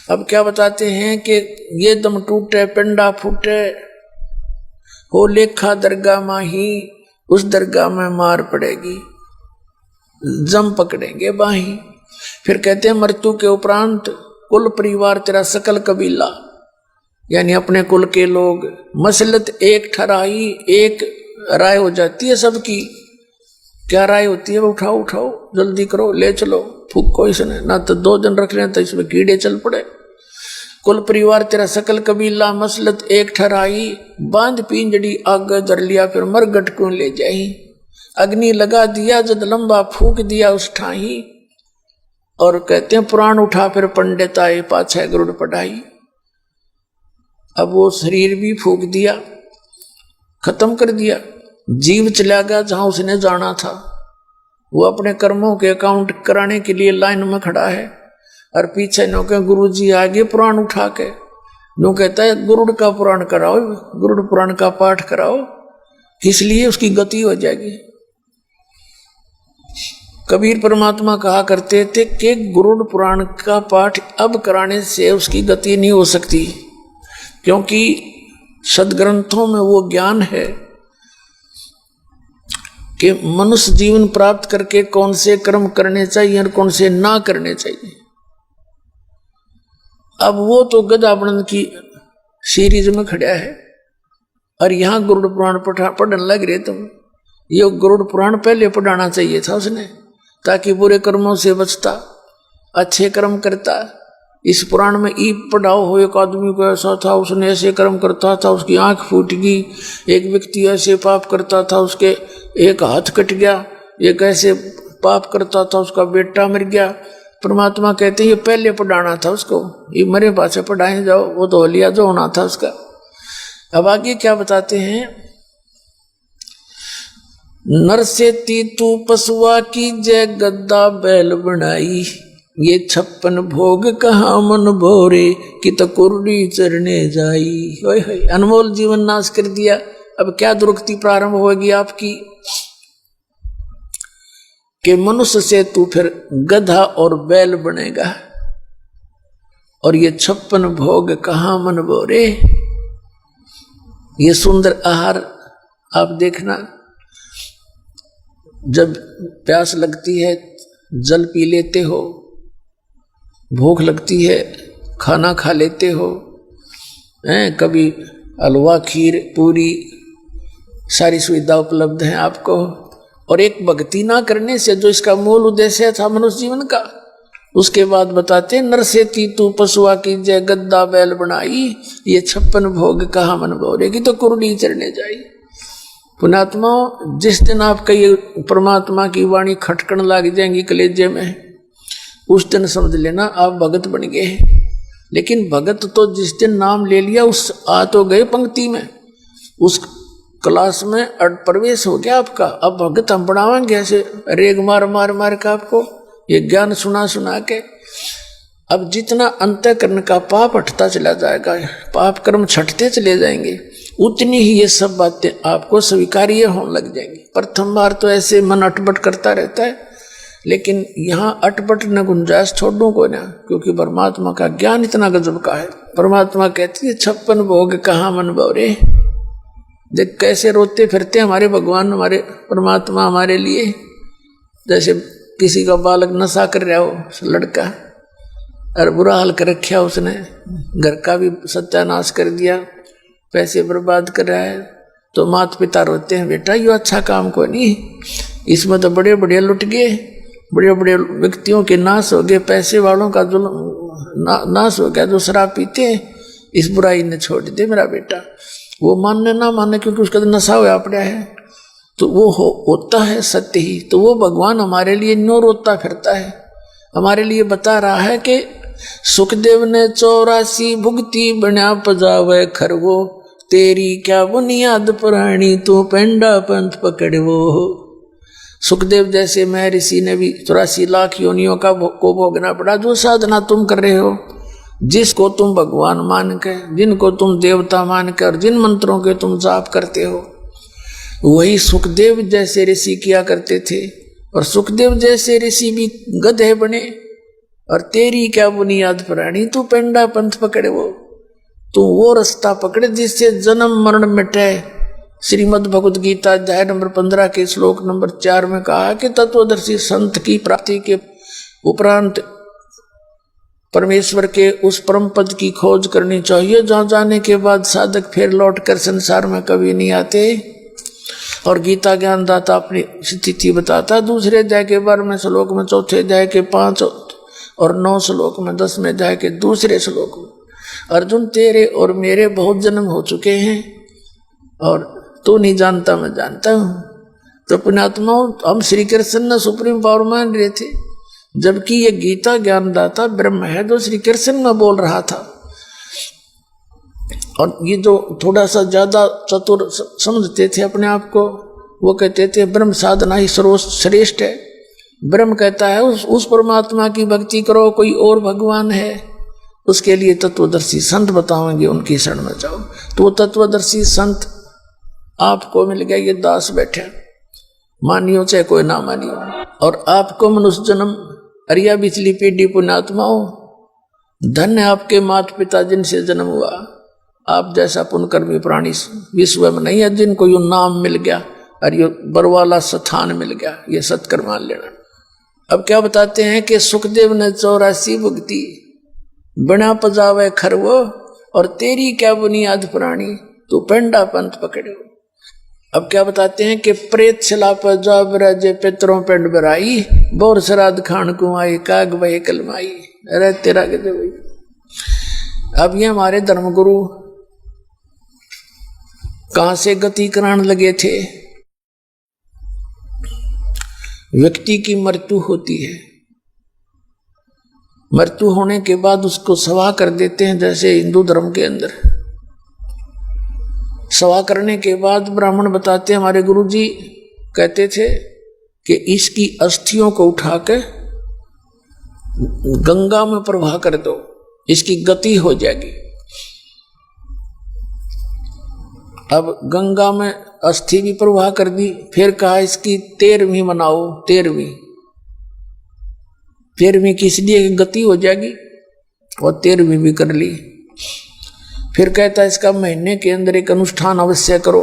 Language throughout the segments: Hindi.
अब क्या बताते हैं कि ये दम टूटे पिंडा फूटे, हो लेखा दरगाह माही, उस दरगाह में मार पड़ेगी, जम पकड़ेंगे बाही। फिर कहते हैं मृत्यु के उपरांत कुल परिवार तेरा सकल कबीला, यानी अपने कुल के लोग, मसलत एक ठहराई, एक राय हो जाती है सबकी। क्या राय होती है? उठाओ उठाओ, जल्दी करो, ले चलो, फूको इसने, ना तो 2 दिन रख लें तो इसमें कीड़े चल पड़े। कुल परिवार तेरा सकल कबीला, मसलत एक ठहराई, बांध पिंजड़ी आग धर लिया, फिर मरगट को ले जाई। अग्नि लगा दिया जद लंबा फूक दिया उस ठाही। और कहते हैं प्राण उठा फिर पंडित आए, पाछे गरुड़ पढ़ाई। अब वो शरीर भी फूक दिया, खत्म कर दिया, जीव चला गया जहां उसने जाना था। वो अपने कर्मों के अकाउंट कराने के लिए लाइन में खड़ा है, और पीछे नो के गुरु जी आगे पुराण उठा के नो कहता है गुरुड़ का पुराण कराओ, गुरुड़ पुराण का पाठ कराओ, इसलिए उसकी गति हो जाएगी। कबीर परमात्मा कहा करते थे कि गुरुड़ पुराण का पाठ अब कराने से उसकी गति नहीं हो सकती, क्योंकि सदग्रंथों में वो ज्ञान है कि मनुष्य जीवन प्राप्त करके कौन से कर्म करने चाहिए और कौन से ना करने चाहिए। अब वो तो गदाबणन की सीरीज में खड़ा है, और यहां गरुड़ पुराण पढ़ने लग रहे तुम। ये गरुड़ पुराण पहले पढ़ाना चाहिए था उसने, ताकि बुरे कर्मों से बचता, अच्छे कर्म करता। इस पुराण में ई पढ़ाओ हो, एक आदमी को ऐसा था, उसने ऐसे कर्म करता था, उसकी आंख फूट गई। एक व्यक्ति ऐसे पाप करता था, उसके एक हाथ कट गया। एक ऐसे पाप करता था, उसका बेटा मर गया। परमात्मा कहते हैं ये पहले पढ़ाना था उसको, ये मरे पाछे पढ़ाए जाओ, वो तो लिया जो होना था उसका। अब आगे क्या बताते हैं, नर से तीतू पशुआ की जय गद्दा बैल बनाई, ये 56 भोग कहाँ मन भोरे, कि तो कुर्डी चरने जाई। ओए होए, अनमोल जीवन नाश कर दिया। अब क्या दुर्गति प्रारंभ होगी आपकी, कि मनुष्य से तू फिर गधा और बैल बनेगा, और ये 56 भोग कहाँ मन भोरे। ये सुंदर आहार आप देखना, जब प्यास लगती है जल पी लेते हो, भूख लगती है खाना खा लेते हो, कभी हलवा खीर पूरी सारी सुविधा उपलब्ध है आपको। और एक भक्ति ना करने से, जो इसका मूल उद्देश्य था मनुष्य जीवन का, उसके बाद बताते नर से तीतू पशुआ की जय गद्दा बैल बनाई, ये 56 भोग कहाँ मन भोरेगी, तो कुर्डी चरने जाई। पुणात्मा, जिस दिन आपका ये परमात्मा की वाणी खटकन लग जाएंगी कलेजे में, उस दिन समझ लेना आप भगत बन गए। लेकिन भगत तो जिस दिन नाम ले लिया, उस आ तो गए पंक्ति में, उस क्लास में प्रवेश हो गया आपका। अब भगत हम बढ़ावेंगे ऐसे रेग मार मार मार के आपको ये ज्ञान सुना सुना के। अब जितना अंतःकरण का पाप हटता चला जाएगा, पाप कर्म छटते चले जाएंगे, उतनी ही ये सब बातें आपको स्वीकार्य होने लग जाएंगी। प्रथम बार तो ऐसे मन अटपट करता रहता है, लेकिन यहाँ अटपट न गुंजाइश छोड़ो को ना, क्योंकि परमात्मा का ज्ञान इतना गजब का है। परमात्मा कहती है 56 भोग कहाँ मन भोरे। देख कैसे रोते फिरते हमारे भगवान, हमारे परमात्मा हमारे लिए। जैसे किसी का बालक नशा कर रहा हो, लड़का, और बुरा हाल कर रखा उसने, घर का भी सत्यानाश कर दिया, पैसे बर्बाद कर रहा है, तो माता पिता रोते हैं, बेटा ये अच्छा काम को नहीं, इसमें तो बड़े बड़े लुट गए, बड़े बड़े व्यक्तियों के नाश हो गए, पैसे वालों का जो नाश हो गया, जो शराब पीते हैं, इस बुराई ने छोड़ दे मेरा बेटा। वो मानने ना माने, क्योंकि उसका तो नशा हुआ पड़ा है, तो वो होता है सत्य ही। तो वो भगवान हमारे लिए नो रोता फिरता है, हमारे लिए बता रहा है कि सुखदेव ने 84 भुगती बना पजावे खरगो, तेरी क्या बुनियाद पुरानी, तू पेंडा पंथ पकड़वो। सुखदेव जैसे मैं ऋषि ने भी 84 लाख योनियों का को भोगना पड़ा। जो साधना तुम कर रहे हो, जिसको तुम भगवान मान के, जिनको तुम देवता मान के, और जिन मंत्रों के तुम जाप करते हो, वही सुखदेव जैसे ऋषि किया करते थे। और सुखदेव जैसे ऋषि भी गधे बने, और तेरी क्या बुनियाद प्राणी, तू पेंडा पंथ पकड़े तू वो रास्ता पकड़े जिससे जन्म मरण मिटे। श्रीमद् भगवद गीता अध्याय नंबर 15 के श्लोक नंबर 4 में कहा कि तत्वदर्शी संत की प्राप्ति के उपरांत परमेश्वर के उस परम पद की खोज करनी चाहिए जहां जाने के बाद साधक फिर लौटकर संसार में कभी नहीं आते। और गीता ज्ञान दाता अपनी स्थिति बताता दूसरे अध्याय के 12वें श्लोक में, चौथे अध्याय के 5 और 9 श्लोक में, 10वें अध्याय के दूसरे श्लोक में, अर्जुन तेरे और मेरे बहुत जन्म हो चुके हैं और तू नहीं जानता मैं जानता हूं। तो पुण्यात्मा, हम श्री कृष्ण ने सुप्रीम पावर मान रहे थे, जबकि ये गीता ज्ञानदाता ब्रह्म है जो श्री कृष्ण में बोल रहा था। और ये जो थोड़ा सा ज्यादा चतुर समझते थे अपने आप को, वो कहते थे ब्रह्म साधना ही सर्वश्रेष्ठ है। ब्रह्म कहता है उस परमात्मा की भक्ति करो, कोई और भगवान है उसके लिए तत्वदर्शी संत बताओगे, उनकी शरण में जाओ। तो वो तत्वदर्शी संत आपको मिल गया, ये दास बैठे, मानियो चाहे कोई ना मानियो। और आपको मनुष्य जन्म अरिया बिचली पीढ़ी पुण्यात्माओं, धन्य आपके माता पिता जिनसे जन्म हुआ। आप जैसा पुण्यकर्मी प्राणी विश्व में नहीं है जिनको यो नाम मिल गया और ये बरवाला स्थान मिल गया, ये सत्कर्म मान लेना। अब क्या बताते हैं कि सुखदेव ने 84 भुगती बिना पजावे खरवो, और तेरी क्या बुनियाद प्राणी, तू पेंडा पंथ पकड़ो। अब क्या बताते हैं कि प्रेत छला पर जा बराजे पितरों पेंड बराई, बोर श्राद्ध खान कुआई काग वही कलमाई। अरे तेरा कहते भाई। अब ये हमारे धर्मगुरु कहां से गति कराने लगे थे। व्यक्ति की मृत्यु होती है, मृत्यु होने के बाद उसको सवा कर देते हैं, जैसे हिंदू धर्म के अंदर सवा करने के बाद ब्राह्मण बताते हैं, हमारे गुरुजी कहते थे कि इसकी अस्थियों को उठा के गंगा में प्रवाह कर दो, इसकी गति हो जाएगी। अब गंगा में अस्थि भी प्रवाह कर दी, फिर कहा इसकी 13वीं मनाओ। 13वीं किस लिए गति हो जाएगी, और 13वीं भी कर ली। फिर कहता इसका महीने के अंदर एक अनुष्ठान अवश्य करो।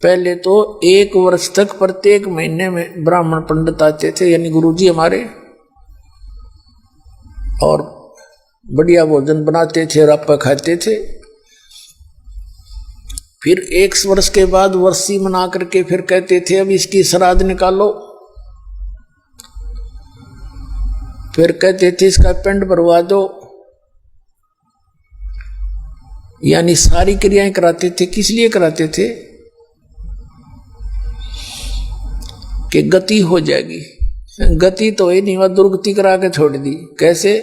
पहले तो 1 वर्ष तक प्रत्येक महीने में ब्राह्मण पंडित आते थे, यानी गुरुजी हमारे, और बढ़िया भोजन बनाते थे और आप खाते थे। फिर 1 वर्ष के बाद वर्षी मना करके फिर कहते थे अब इसकी श्राद्ध निकालो। फिर कहते थे इसका पिंड भरवा दो, यानी सारी क्रियाएं कराते थे। किस लिए कराते थे, कि गति हो जाएगी। गति तो ही नहीं, वह दुर्गति करा के छोड़ दी। कैसे,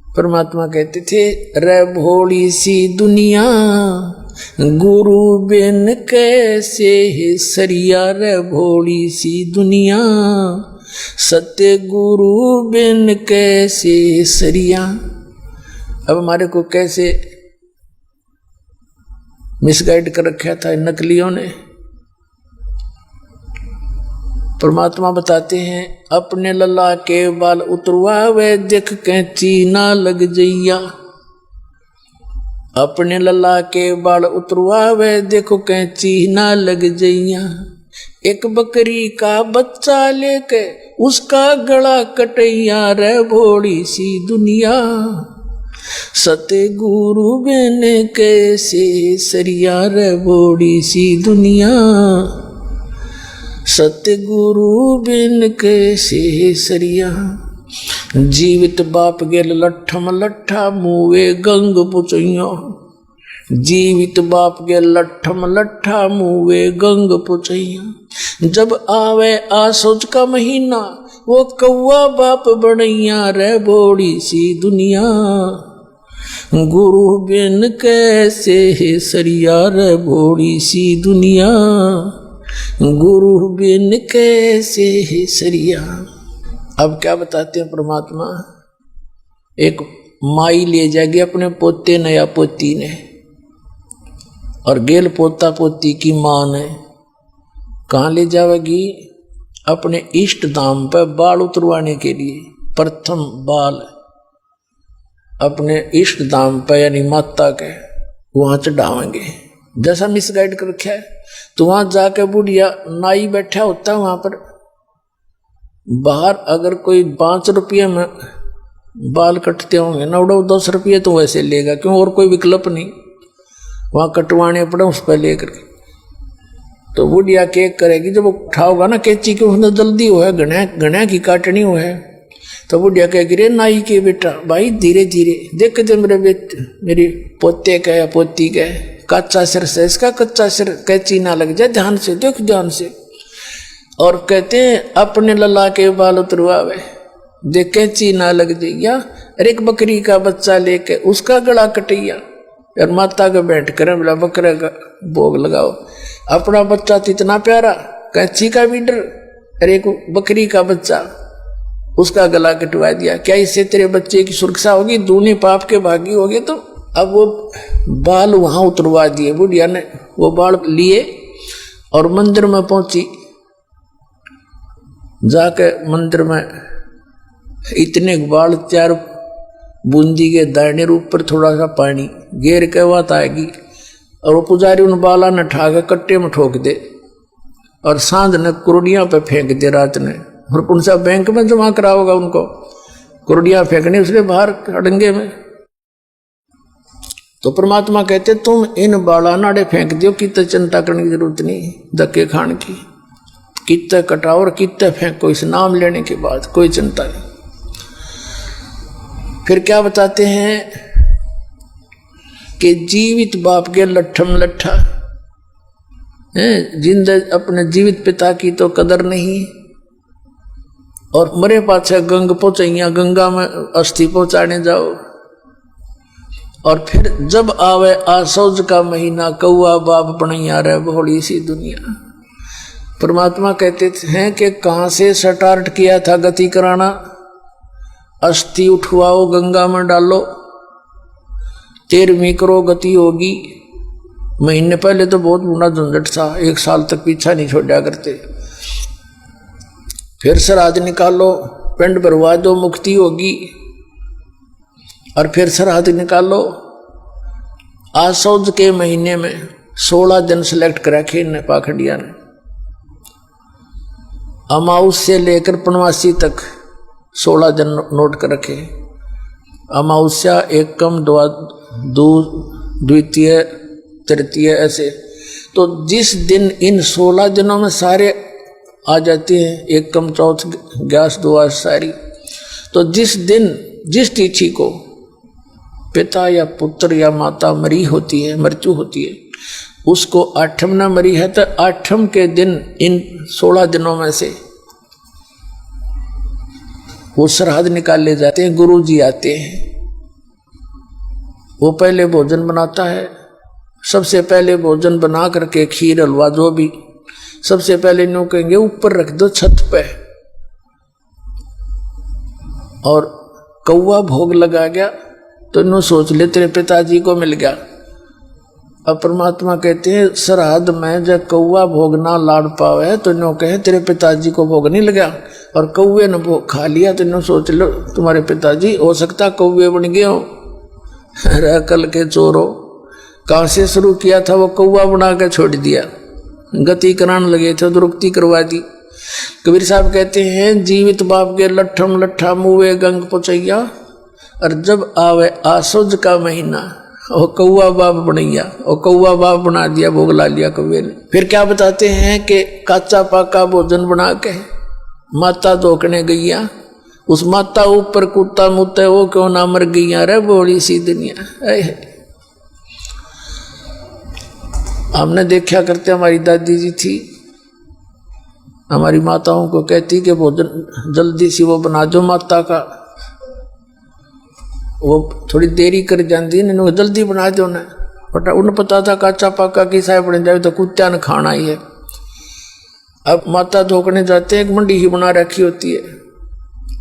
परमात्मा कहते थे रे भोली सी दुनिया गुरु बिन कैसे है सरिया, रे भोली सी दुनिया सत्य गुरु बिन कैसे सरिया। अब हमारे को कैसे मिसगाइड कर रखा था नकलियों ने। परमात्मा बताते हैं अपने लल्ला के बाल उतरवा वे देख कैंची ना लग जइया। अपने लल्ला के बाल उतरवा वे देखो कैंची ना लग जइया। एक बकरी का बच्चा लेके उसका गला कटैया, रे भोली सी दुनिया सतगुरु बिन कैसे सरिया, रे भोली सी दुनिया सतगुरु बिन कैसे सरिया। जीवित बाप गेल लट्ठम लट्ठा मुवे गंग पुचैया। जीवित बाप गेल लट्ठम लट्ठा मुवे गंग पुचैया। जब आवे आसोज का महीना वो कौआ बाप बनैया, रे भोली सी दुनिया गुरु बिन कैसे सरिया, रे भोली सी दुनिया गुरु बिन कैसे सरिया। अब क्या बताते हैं परमात्मा, एक माई ले जाएगी अपने पोते ने या पोती ने, और गेल पोता पोती की मां ने कहाँ ले जाएगी, अपने इष्ट धाम पर बाल उतरवाने के लिए। प्रथम बाल अपने इष्ट धाम पर यानी माता के वहां चढ़ावेंगे। जैसा मिसगाइड कर रखा है, तो वहां जाके बुढ़िया नाई बैठा होता है वहां पर, बाहर अगर कोई 5 रुपये में बाल कटते होंगे ना, उड़ा 10 रुपये तो वैसे लेगा, क्यों और कोई विकल्प नहीं, वहां कटवाने पड़े उस पर लेकर। तो बुढ़िया केक करेगी, जब उठाओगा ना कैंची के उसने जल्दी हो है, घना की काटनी हो है, तो बुढ़िया कहेगी रे नाई के बेटा भाई धीरे धीरे देख दे मेरे बेटे, मेरी पोते का या पोती का कच्चा सिर से इसका कच्चा सिर कैंची ना लग जाए, ध्यान से देख ध्यान से। और कहते हैं अपने लला के बाल उतरवावे, देख कैंची ना लग जाइया। अरे एक बकरी का बच्चा लेके उसका गला कटिया और माता के बैठ कर बोला बकरे का भोग लगाओ। अपना बच्चा तो इतना प्यारा, कैंची का भी डर, अरे एक बकरी का बच्चा उसका गला कटवा दिया। क्या इससे तेरे बच्चे की सुरक्षा होगी? दूनी पाप के भागी होगे। तो अब वो बाल वहां उतरवा दिए, बुढ़िया ने वो बाल लिए और मंदिर में पहुंची। जाके मंदिर में इतने बाल, 4 बूंदी के दाने रूप पर थोड़ा सा पानी घेर के बात आएगी, और वो पुजारी उन बाला ने ठा के कट्टे में ठोक दे और सांझ ने कुरडिया पे फेंक दे रात ने, और उनसे बैंक में जमा कराओगा उनको। कुरडिया फेंकने उसने बाहर अड़ंगे में। तो परमात्मा कहते तुम इन बाला नाड़े फेंक दियो, कितने चिंता करने की जरूरत नहीं धक्के खान की, कितने कटाओ और कितने फेंको, इस नाम लेने के बाद कोई चिंता नहीं। फिर क्या बताते हैं कि जीवित बाप के लट्ठम लट्ठा है, जिंदा अपने जीवित पिता की तो कदर नहीं, और मरे पाछे गंग पहुंचाइया, गंगा में अस्थि पहुंचाने जाओ। और फिर जब आवे आसौज का महीना, कौआ बाप बनैया रे भोली सी दुनिया। परमात्मा कहते हैं कि कहां से स्टार्ट किया था गति कराना, अस्थि उठवाओ गंगा में डालो, 13वीं करो गति होगी। महीने पहले तो बहुत बड़ा झंझट था, 1 साल तक पीछा नहीं छोड़ा करते। फिर श्राद्ध निकालो, पिंड भरवा दो, मुक्ति होगी। और फिर श्राद्ध निकालो। आसौज के महीने में 16 दिन सिलेक्ट करा खे ने पाखंडिया ने, अमाउस से लेकर पनवासी तक 16 दिन नोट कर रखे। अमावस्या, एकम, द्वितीय, तृतीय, ऐसे। तो जिस दिन इन 16 दिनों में सारे आ जाते हैं, एकम, चौथ, ग्यास, द्वादश सारी, तो जिस दिन जिस तिथि को पिता या पुत्र या माता मरी होती है, मृत्यु होती है, उसको 8म न मरी है तो 8म के दिन इन 16 दिनों में से वो श्राद्ध निकाले जाते हैं। गुरु जी आते हैं, वो पहले भोजन बनाता है। सबसे पहले भोजन बना करके खीर हलवा जो भी, सबसे पहले न्यू कहेंगे ऊपर रख दो छत पे, और कौवा भोग लगा गया तो नो सोच ले तेरे पिताजी को मिल गया। अब परमात्मा कहते हैं श्राद्ध में जब कौवा भोग ना लाड़ पावे तो नो कहे तेरे पिताजी को भोग नहीं लगा, और कौवे ने भोग खा लिया तो नो सोच लो तुम्हारे पिताजी हो सकता कौवे बन गए हो। कल के चोरो, कहाँ से शुरू किया था वो कौवा बना के छोड़ दिया, गति कराने लगे थे दुरुक्ति करवा दी। कबीर साहब कहते हैं जीवित बाप के लट्ठम लट्ठा मुँहे गंग पहुँचैया, और जब आवे आसुज का महीना वो कौआ बाप बनैया, और कौआ बाप बना दिया, भोग ला लिया कौवे ने। फिर क्या बताते हैं कि काचा पाका भोजन बना के माता धोकने गईया, उस माता ऊपर कुत्ता मुत्ते वो क्यों ना मर गईया रे बोली सी दुनिया। हमने देखा करते, हमारी दादी जी थी, हमारी माताओं को कहती कि भोजन जल्दी से वो बना दो माता का, वो थोड़ी देरी कर जाती है, जल्दी बना दो ना, बट उन्हें पता था काचा पाका की साय बन जाए तो कुत्ता ने खाना ही है। अब माता धोकने जाते हैं, एक मंडी ही बना रखी होती है,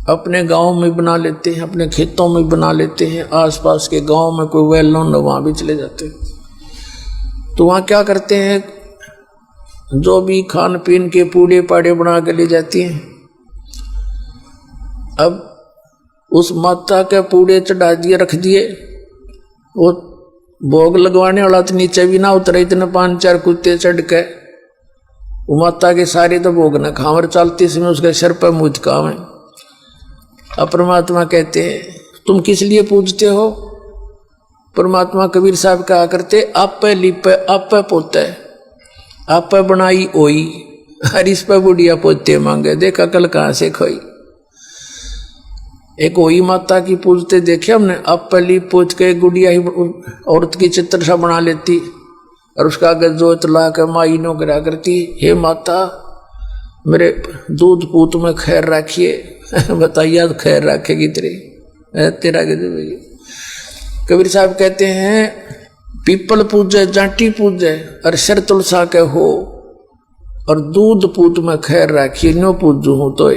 अपने गांव में बना लेते हैं, अपने खेतों में बना लेते हैं, आसपास के गांव में कोई वेल नोन वहां भी चले जाते हैं। तो वहां क्या करते हैं, जो भी खान पीन के पूड़े पाड़े बना के ले जाती हैं। अब उस माता के पूड़े चढ़ा दिए, रख दिए। वो भोग लगवाने वाला तो नीचे भी ना उतरे, इतने 5-4 कुत्ते चढ़ के वो माता के सारे तो भोग न खावर चलती समय उसके सिर पर मुझ काम है। अब परमात्मा कहते हैं तुम किस लिए पूजते हो? परमात्मा कबीर साहब कहा करते आप लिपे आप पोते, आप बनाई ओई, हर इस पर बुढ़िया पोते मांगे, देखा कल कहां से खोई। एक ओई माता की पूजते देखे हमने, आप लिप पोत के गुड़िया ही औरत की चित्र सा बना लेती और उसका आगे जोत ला के माई नो गिरा करती, हे माता मेरे दूध पूत में खैर रखिए। बताइए खैर रखेगी तेरा के। कबीर साहब कहते हैं पीपल पूजे जाटी पूजे और शर तुलसा के हो, और दूध पूत में खैर रखिए नो पूजू हूं तो।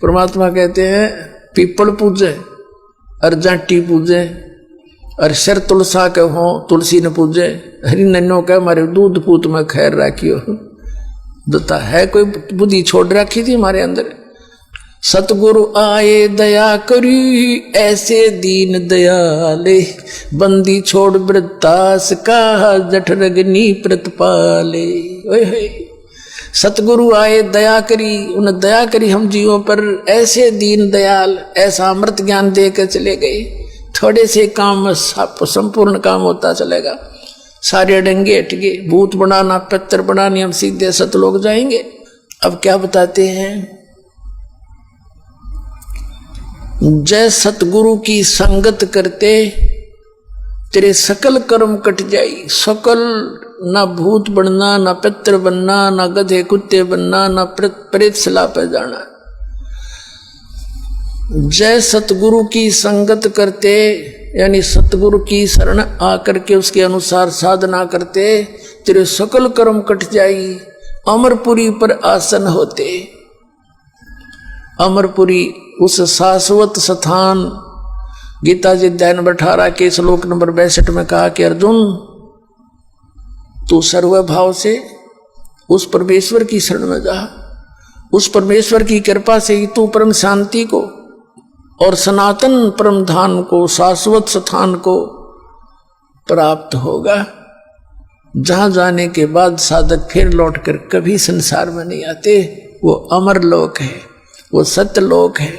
परमात्मा कहते हैं पीपल पूजे और जाटी पूजे और शर तुलसा के हो, तुलसी ने पूजे, हरि नन्नो के हमारे दूध पूत में खैर रखियो। दत्ता है कोई बुद्धि छोड़ रखी थी हमारे अंदर। सतगुरु आए दया करी ऐसे दीन दयाले, बंदी छोड़ वृत्तास का जठ रगनी प्रतपाले। सतगुरु आए दया करी, उन्हें दया करी हम जीवों पर, ऐसे दीन दयाल, ऐसा अमृत ज्ञान दे के चले गए। थोड़े से काम में संपूर्ण काम होता चलेगा, सारे डंगे हट गए। भूत बनाना पत्थर बनाने हम सीधे सतलोक जाएंगे। अब क्या बताते हैं, जय सतगुरु की संगत करते तेरे सकल कर्म कट जाई। सकल, ना भूत बनना, ना पत्थर बनना, ना गधे कुत्ते बनना, ना प्रेत सलाह पे जाना। जय सतगुरु की संगत करते यानी सतगुरु की शरण आकर के उसके अनुसार साधना करते तेरे सकल कर्म कट जाई। अमरपुरी पर आसन होते, अमरपुरी उस शाश्वत स्थान। गीता जी अध्याय नंबर 18 के श्लोक नंबर 62 में कहा कि अर्जुन तू सर्वभाव से उस परमेश्वर की शरण में जा। उस परमेश्वर की कृपा से ही तू परम शांति को और सनातन परम धाम को, शाश्वत स्थान को प्राप्त होगा, जहां जाने के बाद साधक फिर लौटकर कभी संसार में नहीं आते। वो अमर लोक है, वो सत्य लोक है।